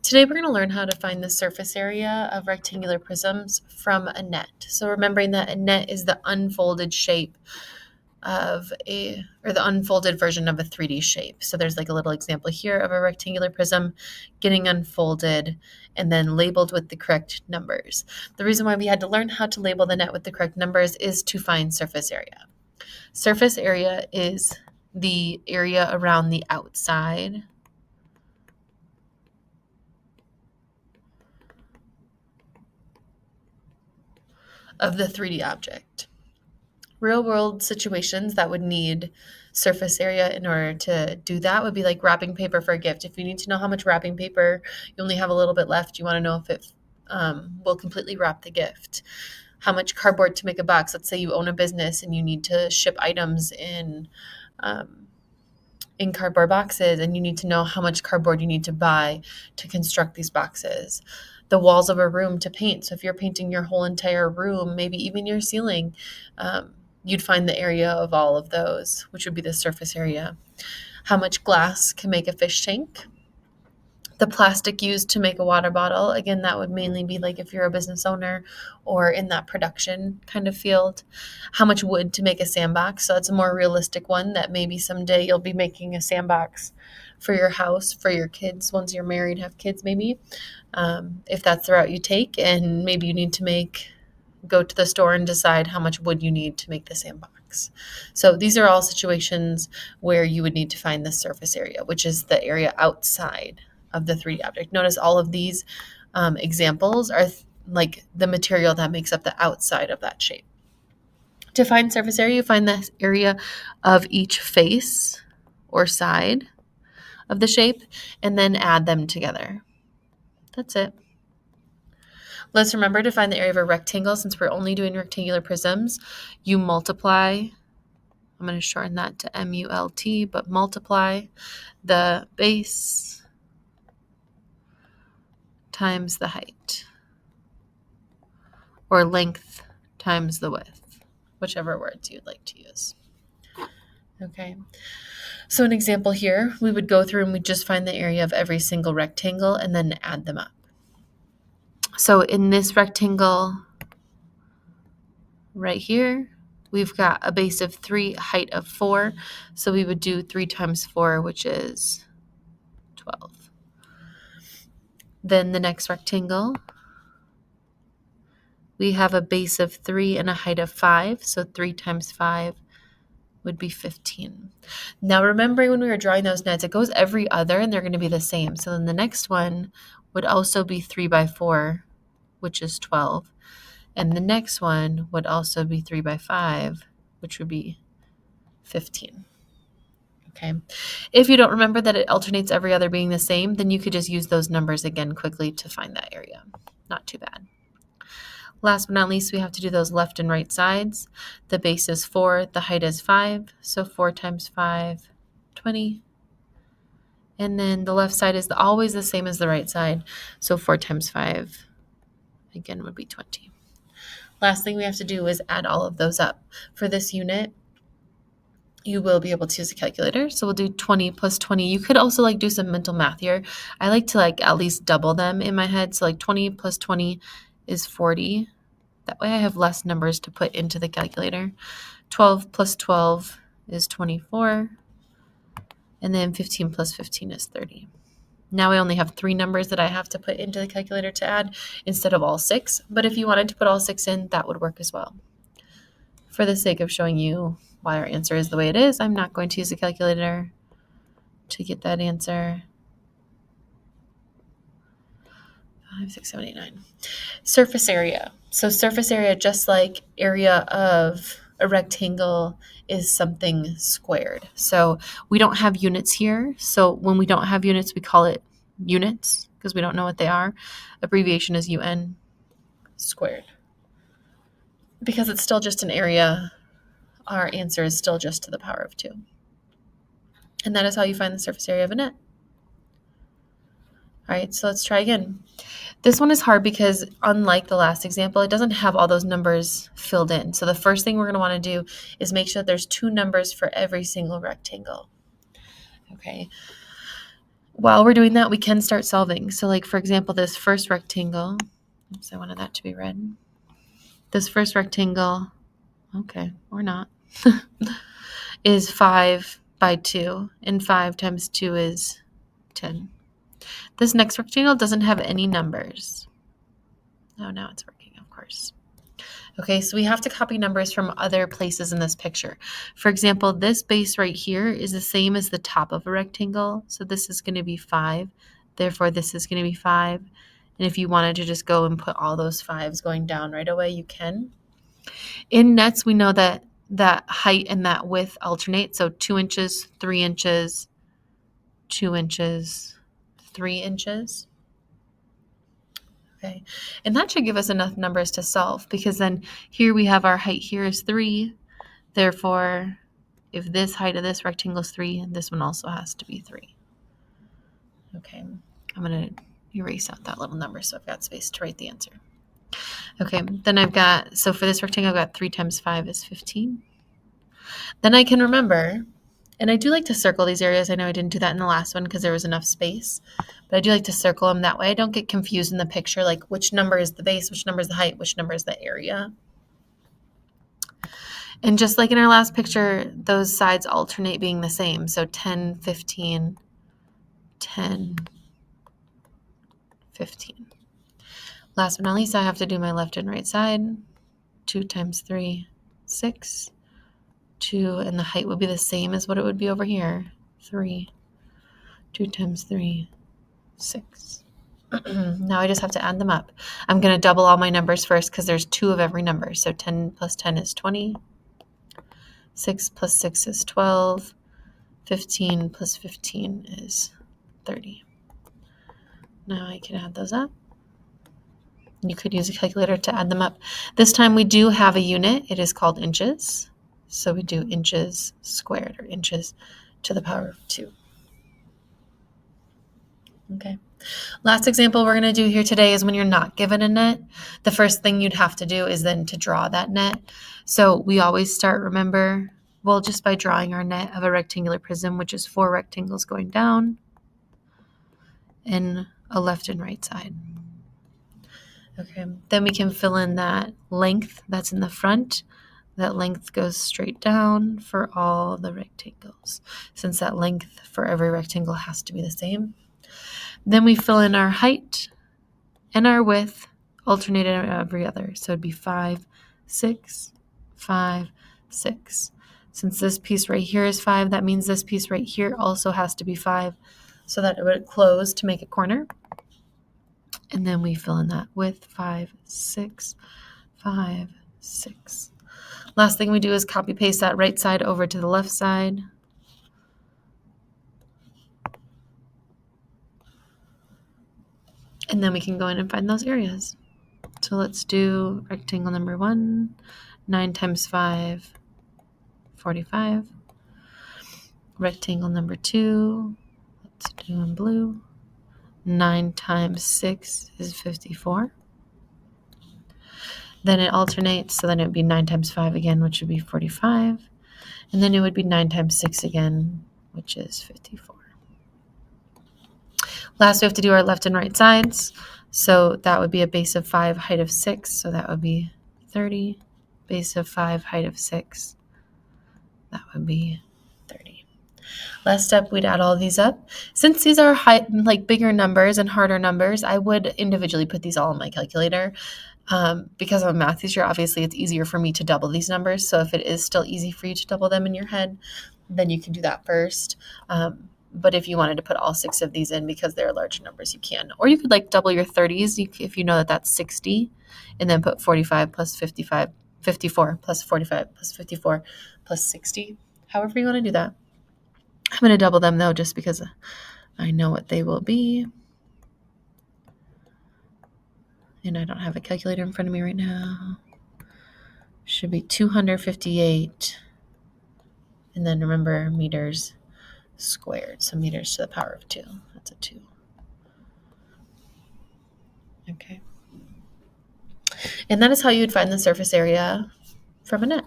Today we're going to learn how to find the surface area of rectangular prisms from a net. So remembering that a net is the unfolded shape of the unfolded version of a 3D shape. So there's like a little example here of a rectangular prism getting unfolded and then labeled with the correct numbers. The reason why we had to learn how to label the net with the correct numbers is to find surface area. Surface area is the area around the outside of the 3D object. Real world situations that would need surface area in order to do that would be like wrapping paper for a gift. If you need to know how much wrapping paper you only have a little bit left, you want to know if it will completely wrap the gift. How much cardboard to make a box. Let's say you own a business and you need to ship items in cardboard boxes, and you need to know how much cardboard you need to buy to construct these boxes. The walls of a room to paint. So if you're painting your whole entire room, maybe even your ceiling, you'd find the area of all of those, which would be the surface area. How much glass can make a fish tank? The plastic used to make a water bottle. Again, that would mainly be like if you're a business owner or in that production kind of field. How much wood to make a sandbox? So it's a more realistic one that maybe someday you'll be making a sandbox for your house, for your kids, once you're married, have kids maybe, if that's the route you take. And maybe you need to go to the store and decide how much wood you need to make the sandbox. So these are all situations where you would need to find the surface area, which is the area outside of the 3D object. Notice all of these examples are like the material that makes up the outside of that shape. To find surface area, you find the area of each face or side of the shape and then add them together. That's it. Let's remember to find the area of a rectangle. Since we're only doing rectangular prisms, you multiply. I'm going to shorten that to MULT, but multiply the base times the height, or length times the width, whichever words you'd like to use. Okay, so an example here, we would go through and we just find the area of every single rectangle and then add them up. So in this rectangle right here, we've got a base of 3, height of 4, so we would do 3 times 4, which is 12. Then the next rectangle, we have a base of 3 and a height of 5, so 3 times 5 would be 15. Now remembering when we were drawing those nets, it goes every other and they're going to be the same. So then the next one would also be 3 by 4, which is 12. And the next one would also be 3 by 5, which would be 15. Okay. If you don't remember that it alternates every other being the same, then you could just use those numbers again quickly to find that area. Not too bad. Last but not least, we have to do those left and right sides. The base is 4, the height is 5, so 4 times 5, 20. And then the left side is always the same as the right side, so 4 times 5, again, would be 20. Last thing we have to do is add all of those up. For this unit, you will be able to use a calculator. So we'll do 20 plus 20. You could also do some mental math here. I like to at least double them in my head. So 20 plus 20 is 40. That way I have less numbers to put into the calculator. 12 plus 12 is 24. And then 15 plus 15 is 30. Now I only have 3 numbers that I have to put into the calculator to add instead of all 6. But if you wanted to put all 6 in, that would work as well. For the sake of showing you why our answer is the way it is, I'm not going to use a calculator to get that answer. 5, 6, 7, 8, 9. Surface area. So surface area, just like area of a rectangle, is something squared. So we don't have units here. So when we don't have units, we call it units because we don't know what they are. Abbreviation is UN squared. Because it's still just an area, our answer is still just to the power of 2. And that is how you find the surface area of a net. All right, so let's try again. This one is hard because unlike the last example, it doesn't have all those numbers filled in. So the first thing we're going to want to do is make sure that there's 2 numbers for every single rectangle. Okay. While we're doing that, we can start solving. So like, for example, this first rectangle, oops, I wanted that to be red. This first rectangle, okay, or not, is 5 by 2, and 5 times 2 is 10. This next rectangle doesn't have any numbers. Oh, now it's working, of course. Okay, so we have to copy numbers from other places in this picture. For example, this base right here is the same as the top of a rectangle. So this is going to be 5. Therefore, this is going to be 5. And if you wanted to just go and put all those 5s going down right away, you can. In nets, we know that that height and that width alternate. So 2 inches, 3 inches, 2 inches, 3 inches. Okay, and that should give us enough numbers to solve, because then here we have our height here is 3. Therefore, if this height of this rectangle is 3, this one also has to be 3. Okay, I'm going to erase out that little number so I've got space to write the answer. Okay, then I've got, so for this rectangle, I've got 3 times 5 is 15. Then I can remember, and I do like to circle these areas. I know I didn't do that in the last one because there was enough space, but I do like to circle them. That way I don't get confused in the picture, like which number is the base, which number is the height, which number is the area. And just like in our last picture, those sides alternate being the same. So 10, 15, 10, 15. Last but not least, I have to do my left and right side. 2 times 3, 6. 2, and the height would be the same as what it would be over here. 3. 2 times 3, 6. Now I just have to add them up. I'm going to double all my numbers first because there's 2 of every number. So 10 plus 10 is 20. 6 plus 6 is 12. 15 plus 15 is 30. Now I can add those up. You could use a calculator to add them up. This time we do have a unit. It is called inches. So we do inches squared, or inches to the power of 2. Okay. Last example we're going to do here today is when you're not given a net. The first thing you'd have to do is then to draw that net. So we always start, remember, well, just by drawing our net of a rectangular prism, which is 4 rectangles going down and a left and right side. Okay, then we can fill in that length that's in the front. That length goes straight down for all the rectangles, since that length for every rectangle has to be the same. Then we fill in our height and our width, alternated every other. So it'd be 5, 6, 5, 6. Since this piece right here is 5, that means this piece right here also has to be 5, so that it would close to make a corner. And then we fill in that width, 5, 6, 5, 6. Last thing we do is copy paste that right side over to the left side. And then we can go in and find those areas. So let's do rectangle number 1, 9 times 5, 45. Rectangle number 2, let's do in blue. 9 times 6 is 54. Then it alternates, so then it would be 9 times 5 again, which would be 45. And then it would be 9 times 6 again, which is 54. Last, we have to do our left and right sides. So that would be a base of 5, height of 6. So that would be 30. Base of 5, height of 6. That would be 30. Last step, we'd add all these up. Since these are bigger numbers and harder numbers, I would individually put these all in my calculator. Because I'm a math teacher, obviously it's easier for me to double these numbers. So if it is still easy for you to double them in your head, then you can do that first. But if you wanted to put all 6 of these in because they're larger numbers, you can. Or you could double your 30s if you know that that's 60, and then put 45 plus 55, 54 plus 45 plus 54 plus 60. However you want to do that. I'm going to double them though, just because I know what they will be. And I don't have a calculator in front of me right now. Should be 258. And then remember, meters squared. So meters to the power of 2. That's a 2. Okay. And that is how you would find the surface area from a net.